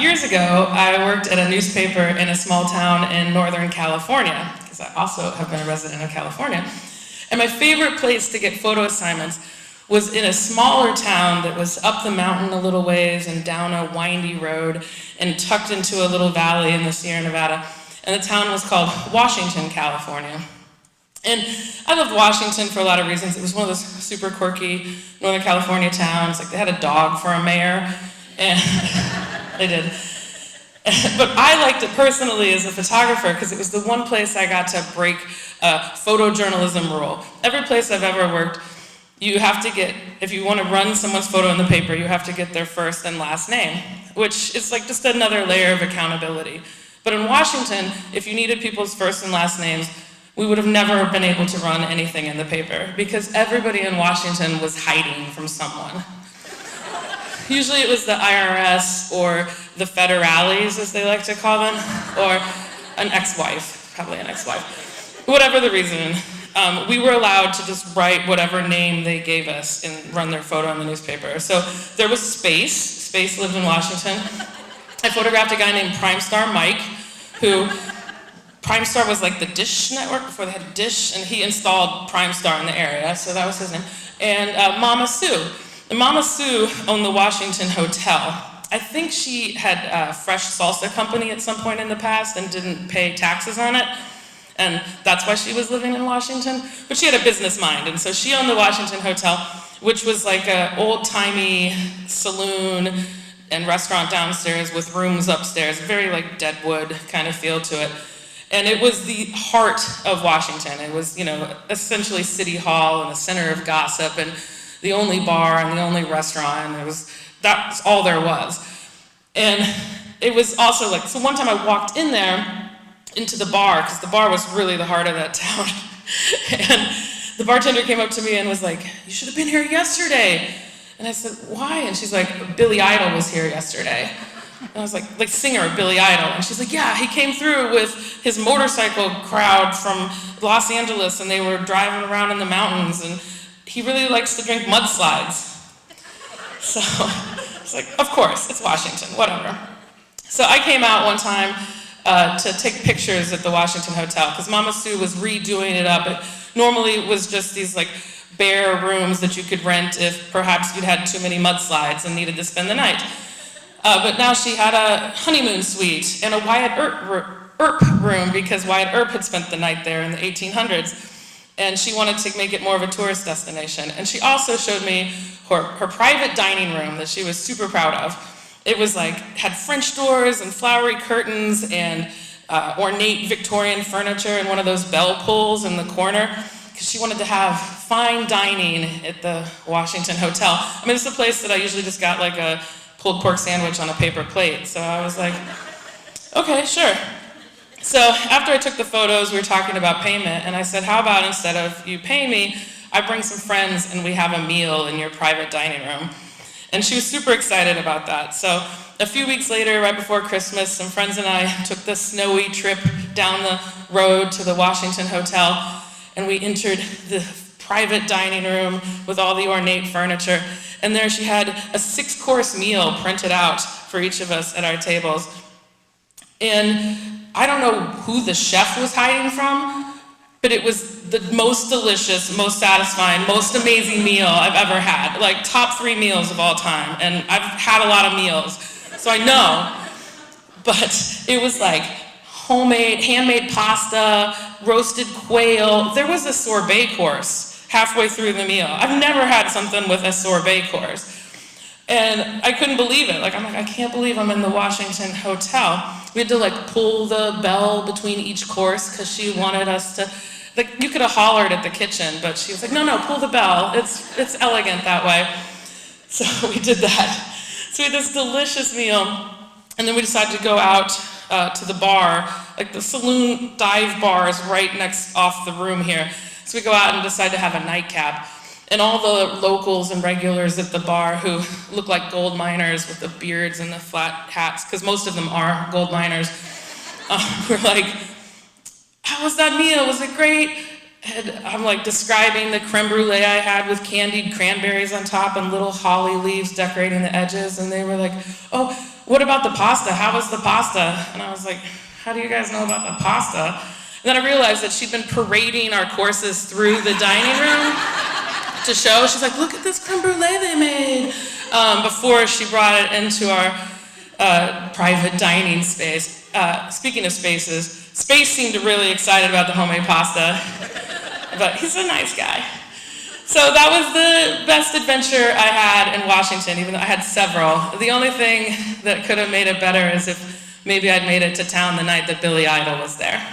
Years ago, I worked at a newspaper in a small town in Northern California, because I also have been a resident of California. And my favorite place to get photo assignments was in a smaller town that was up the mountain a little ways and down a windy road and tucked into a little valley in the Sierra Nevada. And the town was called Washington, California. And I loved Washington for a lot of reasons. It was one of those super quirky Northern California towns. Like, they had a dog for a mayor, and they did. But I liked it personally as a photographer because it was the one place I got to break a photojournalism rule. Every place I've ever worked, you have to get, if you want to run someone's photo in the paper, you have to get their first and last name, which is like just another layer of accountability. But in Washington, if you needed people's first and last names, we would have never been able to run anything in the paper because everybody in Washington was hiding from someone. Usually it was the IRS or the federales, as they like to call them, or an ex-wife, probably an ex-wife. Whatever the reason, we were allowed to just write whatever name they gave us and run their photo in the newspaper. So there was Space. Space lived in Washington. I photographed a guy named Prime Star Mike, who Prime Star was like the Dish network before they had Dish, and he installed Prime Star in the area, so that was his name. And Mama Sue. And Mama Sue owned the Washington Hotel. I think she had a fresh salsa company at some point in the past and didn't pay taxes on it, and that's why she was living in Washington. But she had a business mind, and so she owned the Washington Hotel, which was like an old-timey saloon and restaurant downstairs with rooms upstairs, very like Deadwood kind of feel to it. And it was the heart of Washington. It was, essentially City Hall and the center of gossip and the only bar and the only restaurant. And that's all there was. And it was also like, so one time I walked in there into the bar, because the bar was really the heart of that town. And the bartender came up to me and was like, "You should have been here yesterday." And I said, "Why?" And she's like, "Billy Idol was here yesterday." And I was like singer Billy Idol. And she's like, "Yeah, he came through with his motorcycle crowd from Los Angeles and they were driving around in the mountains and he really likes to drink mudslides." So it's like, of course, it's Washington, whatever. So I came out one time to take pictures at the Washington Hotel because Mama Sue was redoing it up. Normally it was just these like bare rooms that you could rent if perhaps you'd had too many mudslides and needed to spend the night. But now she had a honeymoon suite and a Wyatt Earp room because Wyatt Earp had spent the night there in the 1800s. And she wanted to make it more of a tourist destination. And she also showed me her private dining room that she was super proud of. It was like, had French doors and flowery curtains and ornate Victorian furniture and one of those bell pulls in the corner. Because she wanted to have fine dining at the Washington Hotel. I mean, it's a place that I usually just got like a pulled pork sandwich on a paper plate. So I was like, okay, sure. So after I took the photos, we were talking about payment, and I said, how about instead of you paying me, I bring some friends and we have a meal in your private dining room. And she was super excited about that. So a few weeks later, right before Christmas, some friends and I took the snowy trip down the road to the Washington Hotel, and we entered the private dining room with all the ornate furniture. And there she had a 6-course meal printed out for each of us at our tables. And I don't know who the chef was hiding from, but it was the most delicious, most satisfying, most amazing meal I've ever had. Like top 3 meals of all time. And I've had a lot of meals, so I know. But it was like homemade, handmade pasta, roasted quail. There was a sorbet course halfway through the meal. I've never had something with a sorbet course. And I couldn't believe it. I'm like, I can't believe I'm in the Washington Hotel. We had to pull the bell between each course because she wanted us to, you could have hollered at the kitchen, but she was like, no, pull the bell. It's elegant that way. So we did that. So we had this delicious meal, and then we decided to go out to the bar. The saloon dive bar is right next off the room here. So we go out and decide to have a nightcap. And all the locals and regulars at the bar who look like gold miners with the beards and the flat hats, because most of them are gold miners, were like, how was that meal? Was it great? And I'm describing the creme brulee I had with candied cranberries on top and little holly leaves decorating the edges. And they were like, oh, what about the pasta? How was the pasta? And I was like, how do you guys know about the pasta? And then I realized that she'd been parading our courses through the dining room to show. She's like, look at this creme brulee they made, before she brought it into our private dining space. Speaking of spaces, Space seemed really excited about the homemade pasta, but he's a nice guy. So that was the best adventure I had in Washington, even though I had several. The only thing that could have made it better is if maybe I'd made it to town the night that Billy Idol was there.